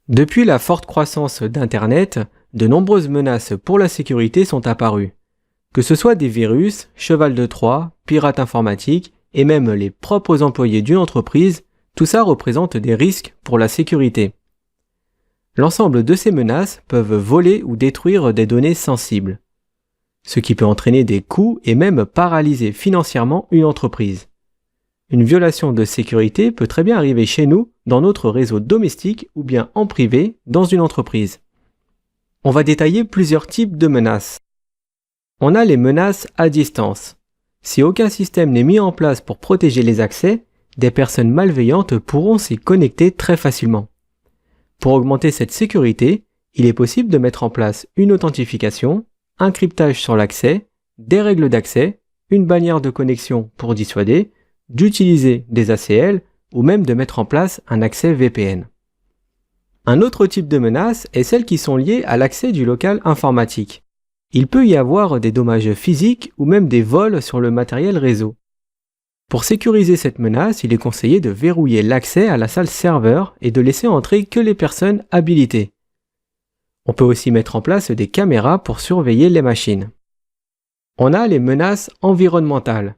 Depuis la forte croissance d'Internet, de nombreuses menaces pour la sécurité sont apparues. Que ce soit des virus, cheval de Troie, pirates informatiques et même les propres employés d'une entreprise, tout ça représente des risques pour la sécurité. L'ensemble de ces menaces peuvent voler ou détruire des données sensibles, ce qui peut entraîner des coûts et même paralyser financièrement une entreprise. Une violation de sécurité peut très bien arriver chez nous, dans notre réseau domestique ou bien en privé, dans une entreprise. On va détailler plusieurs types de menaces. On a les menaces à distance. Si aucun système n'est mis en place pour protéger les accès, des personnes malveillantes pourront s'y connecter très facilement. Pour augmenter cette sécurité, il est possible de mettre en place une authentification, un cryptage sur l'accès, des règles d'accès, une bannière de connexion pour dissuader, d'utiliser des ACL ou même de mettre en place un accès VPN. Un autre type de menace est celle qui sont liées à l'accès du local informatique. Il peut y avoir des dommages physiques ou même des vols sur le matériel réseau. Pour sécuriser cette menace, il est conseillé de verrouiller l'accès à la salle serveur et de laisser entrer que les personnes habilitées. On peut aussi mettre en place des caméras pour surveiller les machines. On a les menaces environnementales.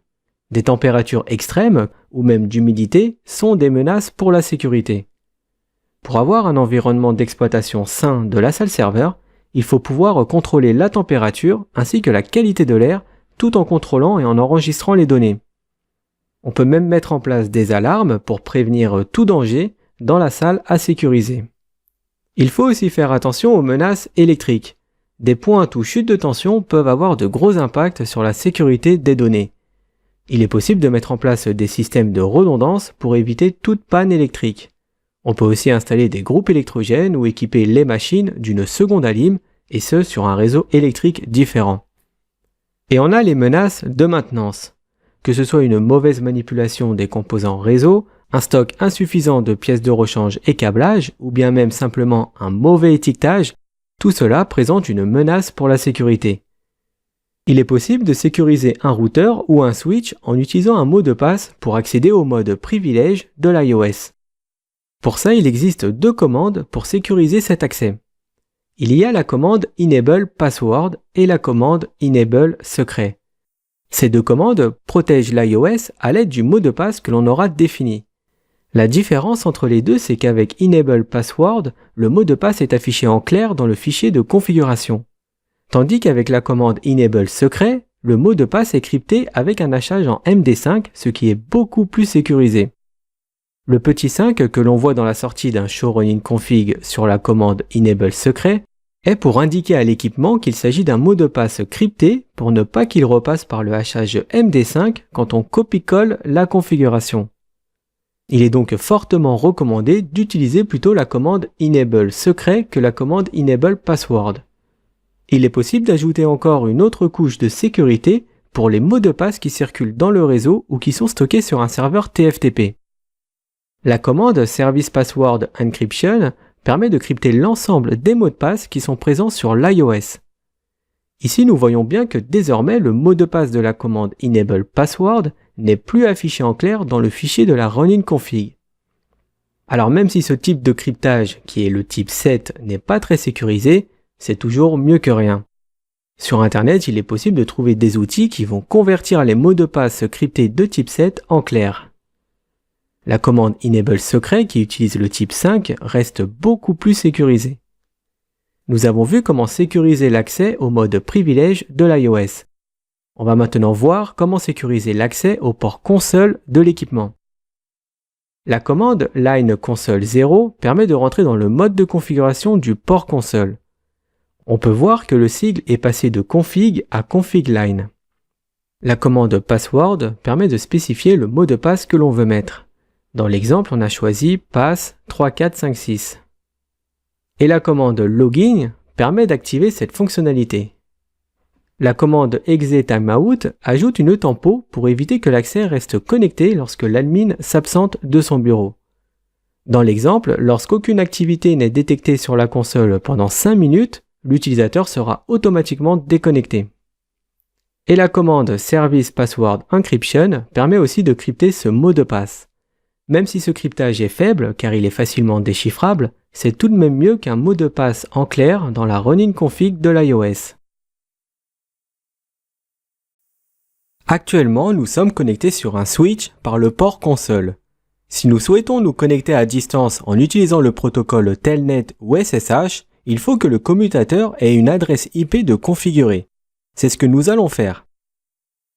Des températures extrêmes ou même d'humidité sont des menaces pour la sécurité. Pour avoir un environnement d'exploitation sain de la salle serveur, il faut pouvoir contrôler la température ainsi que la qualité de l'air tout en contrôlant et en enregistrant les données. On peut même mettre en place des alarmes pour prévenir tout danger dans la salle à sécuriser. Il faut aussi faire attention aux menaces électriques. Des pointes ou chutes de tension peuvent avoir de gros impacts sur la sécurité des données. Il est possible de mettre en place des systèmes de redondance pour éviter toute panne électrique. On peut aussi installer des groupes électrogènes ou équiper les machines d'une seconde alim, et ce sur un réseau électrique différent. Et on a les menaces de maintenance. Que ce soit une mauvaise manipulation des composants réseau, un stock insuffisant de pièces de rechange et câblage, ou bien même simplement un mauvais étiquetage, tout cela présente une menace pour la sécurité. Il est possible de sécuriser un routeur ou un switch en utilisant un mot de passe pour accéder au mode privilège de l'iOS. Pour ça, il existe deux commandes pour sécuriser cet accès. Il y a la commande Enable Password et la commande Enable Secret. Ces deux commandes protègent l'iOS à l'aide du mot de passe que l'on aura défini. La différence entre les deux, c'est qu'avec Enable Password, le mot de passe est affiché en clair dans le fichier de configuration. Tandis qu'avec la commande Enable Secret, le mot de passe est crypté avec un hachage en MD5, ce qui est beaucoup plus sécurisé. Le petit 5 que l'on voit dans la sortie d'un show running config sur la commande Enable Secret est pour indiquer à l'équipement qu'il s'agit d'un mot de passe crypté pour ne pas qu'il repasse par le hachage MD5 quand on copie-colle la configuration. Il est donc fortement recommandé d'utiliser plutôt la commande Enable Secret que la commande Enable Password. Il est possible d'ajouter encore une autre couche de sécurité pour les mots de passe qui circulent dans le réseau ou qui sont stockés sur un serveur TFTP. La commande Service Password Encryption permet de crypter l'ensemble des mots de passe qui sont présents sur l'iOS. Ici, nous voyons bien que désormais le mot de passe de la commande Enable Password n'est plus affiché en clair dans le fichier de la running config. Alors même si ce type de cryptage, qui est le type 7, n'est pas très sécurisé, c'est toujours mieux que rien. Sur Internet, il est possible de trouver des outils qui vont convertir les mots de passe cryptés de type 7 en clair. La commande Enable Secret, qui utilise le type 5, reste beaucoup plus sécurisée. Nous avons vu comment sécuriser l'accès au mode privilège de l'iOS. On va maintenant voir comment sécuriser l'accès au port console de l'équipement. La commande Line Console 0 permet de rentrer dans le mode de configuration du port console. On peut voir que le sigle est passé de config à config line. La commande Password permet de spécifier le mot de passe que l'on veut mettre. Dans l'exemple, on a choisi pass 3456. Et la commande Login permet d'activer cette fonctionnalité. La commande Exe Timeout ajoute une tempo pour éviter que l'accès reste connecté lorsque l'admin s'absente de son bureau. Dans l'exemple, lorsqu'aucune activité n'est détectée sur la console pendant 5 minutes, l'utilisateur sera automatiquement déconnecté. Et la commande Service Password Encryption permet aussi de crypter ce mot de passe. Même si ce cryptage est faible, car il est facilement déchiffrable, c'est tout de même mieux qu'un mot de passe en clair dans la running config de l'iOS. Actuellement, nous sommes connectés sur un switch par le port console. Si nous souhaitons nous connecter à distance en utilisant le protocole Telnet ou SSH, il faut que le commutateur ait une adresse IP de configurer. C'est ce que nous allons faire.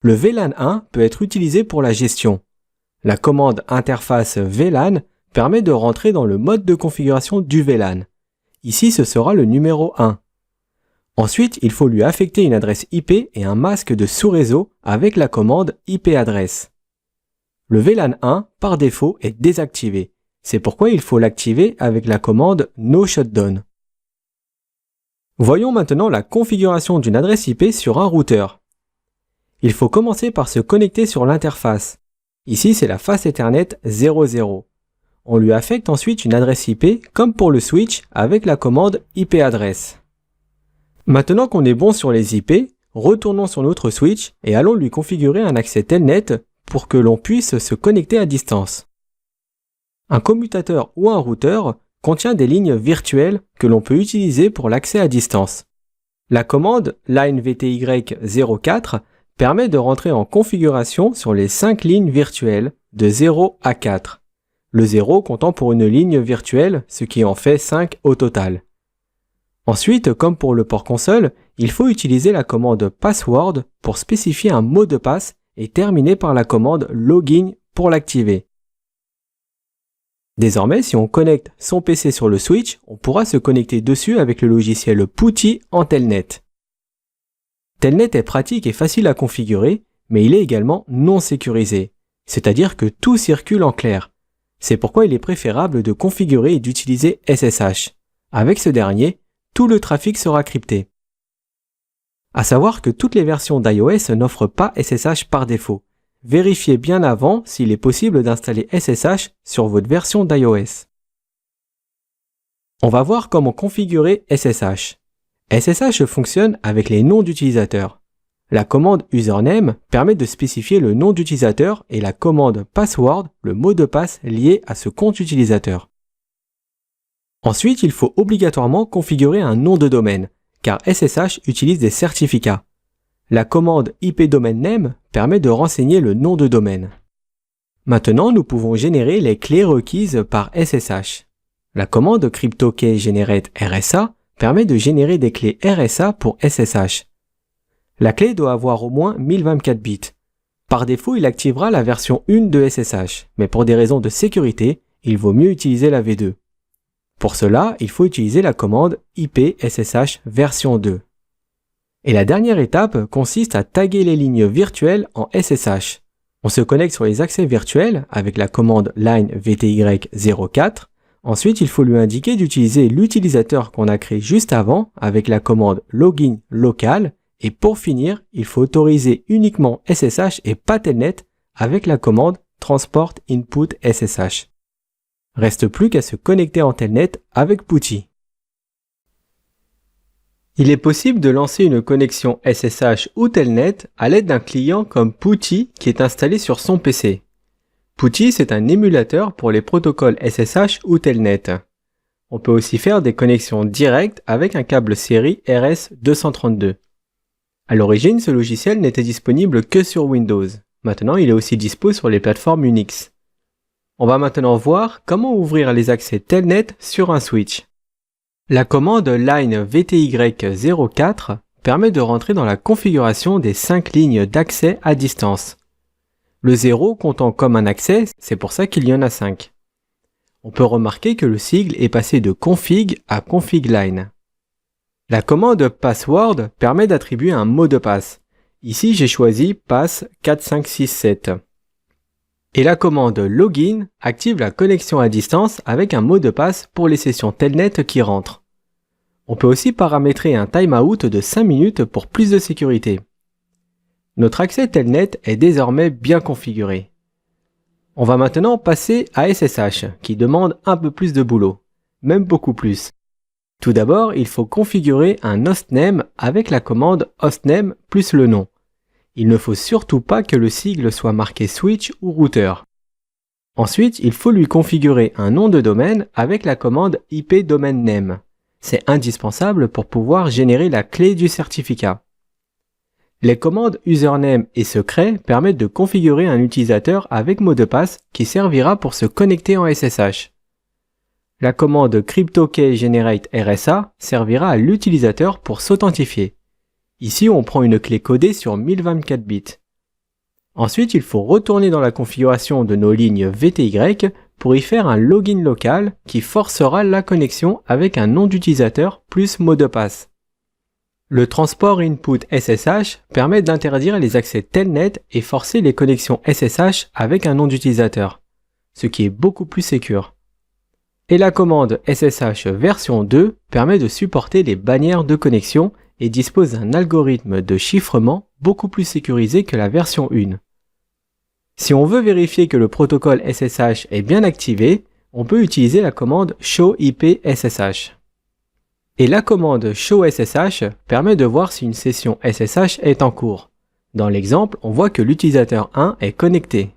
Le VLAN 1 peut être utilisé pour la gestion. La commande interface VLAN permet de rentrer dans le mode de configuration du VLAN. Ici, ce sera le numéro 1. Ensuite, il faut lui affecter une adresse IP et un masque de sous-réseau avec la commande IP-adresse. Le VLAN 1, par défaut, est désactivé. C'est pourquoi il faut l'activer avec la commande No Shutdown. Voyons maintenant la configuration d'une adresse IP sur un routeur. Il faut commencer par se connecter sur l'interface. Ici, c'est la face Ethernet 00. On lui affecte ensuite une adresse IP comme pour le switch avec la commande IP-adresse. Maintenant qu'on est bon sur les IP, retournons sur notre switch et allons lui configurer un accès Telnet pour que l'on puisse se connecter à distance. Un commutateur ou un routeur contient des lignes virtuelles que l'on peut utiliser pour l'accès à distance. La commande linevty04 permet de rentrer en configuration sur les 5 lignes virtuelles de 0 à 4. Le 0 comptant pour une ligne virtuelle, ce qui en fait 5 au total. Ensuite, comme pour le port console, il faut utiliser la commande password pour spécifier un mot de passe et terminer par la commande login pour l'activer. Désormais, si on connecte son PC sur le switch, on pourra se connecter dessus avec le logiciel PuTTY en Telnet. Telnet est pratique et facile à configurer, mais il est également non sécurisé, c'est-à-dire que tout circule en clair. C'est pourquoi il est préférable de configurer et d'utiliser SSH. Avec ce dernier, tout le trafic sera crypté. À savoir que toutes les versions d'iOS n'offrent pas SSH par défaut. Vérifiez bien avant s'il est possible d'installer SSH sur votre version d'iOS. On va voir comment configurer SSH. SSH fonctionne avec les noms d'utilisateurs. La commande username permet de spécifier le nom d'utilisateur et la commande password le mot de passe lié à ce compte utilisateur. Ensuite, il faut obligatoirement configurer un nom de domaine, car SSH utilise des certificats. La commande ipDomainName permet de renseigner le nom de domaine. Maintenant, nous pouvons générer les clés requises par SSH. La commande CryptoKeyGenerateRSA permet de générer des clés RSA pour SSH. La clé doit avoir au moins 1024 bits. Par défaut, il activera la version 1 de SSH, mais pour des raisons de sécurité, il vaut mieux utiliser la V2. Pour cela, il faut utiliser la commande ipSSH version 2. Et la dernière étape consiste à taguer les lignes virtuelles en SSH. On se connecte sur les accès virtuels avec la commande linevty04. Ensuite, il faut lui indiquer d'utiliser l'utilisateur qu'on a créé juste avant avec la commande login local. Et pour finir, il faut autoriser uniquement SSH et pas Telnet avec la commande transport input SSH. Reste plus qu'à se connecter en Telnet avec PuTTY. Il est possible de lancer une connexion SSH ou Telnet à l'aide d'un client comme PuTTY qui est installé sur son PC. PuTTY, c'est un émulateur pour les protocoles SSH ou Telnet. On peut aussi faire des connexions directes avec un câble série RS232. À l'origine, ce logiciel n'était disponible que sur Windows. Maintenant, il est aussi dispo sur les plateformes Unix. On va maintenant voir comment ouvrir les accès Telnet sur un switch. La commande linevty04 permet de rentrer dans la configuration des 5 lignes d'accès à distance. Le 0 comptant comme un accès, c'est pour ça qu'il y en a 5. On peut remarquer que le sigle est passé de config à config-line. La commande password permet d'attribuer un mot de passe. Ici, j'ai choisi pass4567. Et la commande login active la connexion à distance avec un mot de passe pour les sessions Telnet qui rentrent. On peut aussi paramétrer un timeout de 5 minutes pour plus de sécurité. Notre accès Telnet est désormais bien configuré. On va maintenant passer à SSH, qui demande un peu plus de boulot, même beaucoup plus. Tout d'abord, il faut configurer un hostname avec la commande hostname plus le nom. Il ne faut surtout pas que le sigle soit marqué switch ou routeur. Ensuite, il faut lui configurer un nom de domaine avec la commande IP domain name. C'est indispensable pour pouvoir générer la clé du certificat. Les commandes username et secret permettent de configurer un utilisateur avec mot de passe qui servira pour se connecter en SSH. La commande CryptoKey Generate RSA servira à l'utilisateur pour s'authentifier. Ici, on prend une clé codée sur 1024 bits. Ensuite, il faut retourner dans la configuration de nos lignes VTY pour y faire un login local qui forcera la connexion avec un nom d'utilisateur plus mot de passe. Le transport input SSH permet d'interdire les accès telnet et forcer les connexions SSH avec un nom d'utilisateur, ce qui est beaucoup plus sécure. Et la commande SSH version 2 permet de supporter les bannières de connexion et dispose d'un algorithme de chiffrement beaucoup plus sécurisé que la version 1. Si on veut vérifier que le protocole SSH est bien activé, on peut utiliser la commande show IP SSH. Et la commande show SSH permet de voir si une session SSH est en cours. Dans l'exemple, on voit que l'utilisateur 1 est connecté.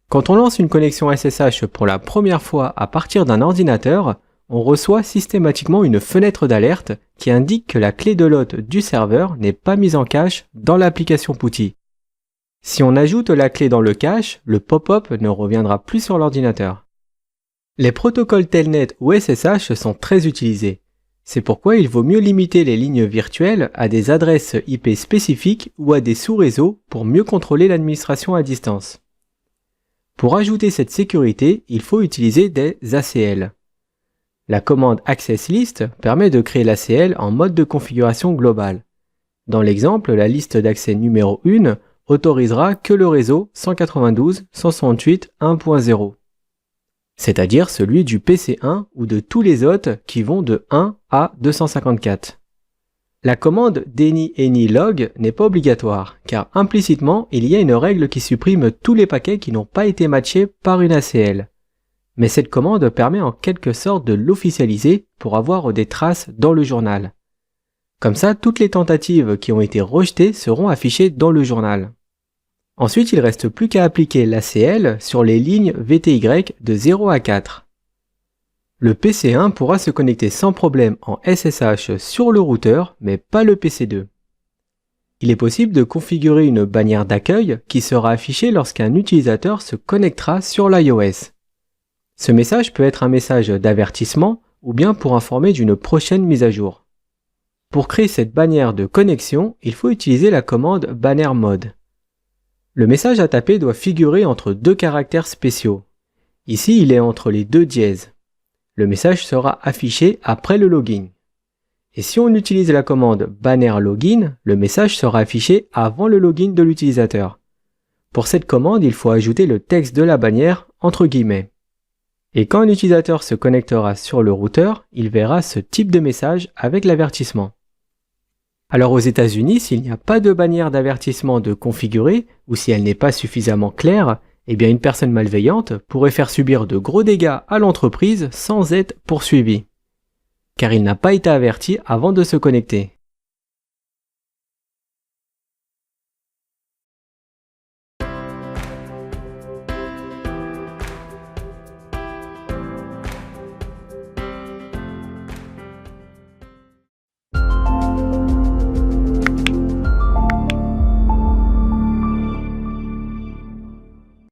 Quand on lance une connexion SSH pour la première fois à partir d'un ordinateur, on reçoit systématiquement une fenêtre d'alerte qui indique que la clé de l'hôte du serveur n'est pas mise en cache dans l'application PuTTY. Si on ajoute la clé dans le cache, le pop-up ne reviendra plus sur l'ordinateur. Les protocoles Telnet ou SSH sont très utilisés. C'est pourquoi il vaut mieux limiter les lignes virtuelles à des adresses IP spécifiques ou à des sous-réseaux pour mieux contrôler l'administration à distance. Pour ajouter cette sécurité, il faut utiliser des ACL. La commande Access List permet de créer l'ACL en mode de configuration globale. Dans l'exemple, la liste d'accès numéro 1 autorisera que le réseau 192.168.1.0, c'est-à-dire celui du PC1 ou de tous les hôtes qui vont de 1 à 254. La commande deny-any-log n'est pas obligatoire, car implicitement, il y a une règle qui supprime tous les paquets qui n'ont pas été matchés par une ACL. Mais cette commande permet en quelque sorte de l'officialiser pour avoir des traces dans le journal. Comme ça, toutes les tentatives qui ont été rejetées seront affichées dans le journal. Ensuite, il ne reste plus qu'à appliquer l'ACL sur les lignes VTY de 0 à 4. Le PC1 pourra se connecter sans problème en SSH sur le routeur, mais pas le PC2. Il est possible de configurer une bannière d'accueil qui sera affichée lorsqu'un utilisateur se connectera sur l'iOS. Ce message peut être un message d'avertissement ou bien pour informer d'une prochaine mise à jour. Pour créer cette bannière de connexion, il faut utiliser la commande banner mode. Le message à taper doit figurer entre deux caractères spéciaux. Ici, il est entre les deux dièses. Le message sera affiché après le login. Et si on utilise la commande banner login, le message sera affiché avant le login de l'utilisateur. Pour cette commande, il faut ajouter le texte de la bannière entre guillemets. Et quand un utilisateur se connectera sur le routeur, il verra ce type de message avec l'avertissement. Alors aux États-Unis, s'il n'y a pas de bannière d'avertissement de configurer, ou si elle n'est pas suffisamment claire, eh bien une personne malveillante pourrait faire subir de gros dégâts à l'entreprise sans être poursuivie, car il n'a pas été averti avant de se connecter.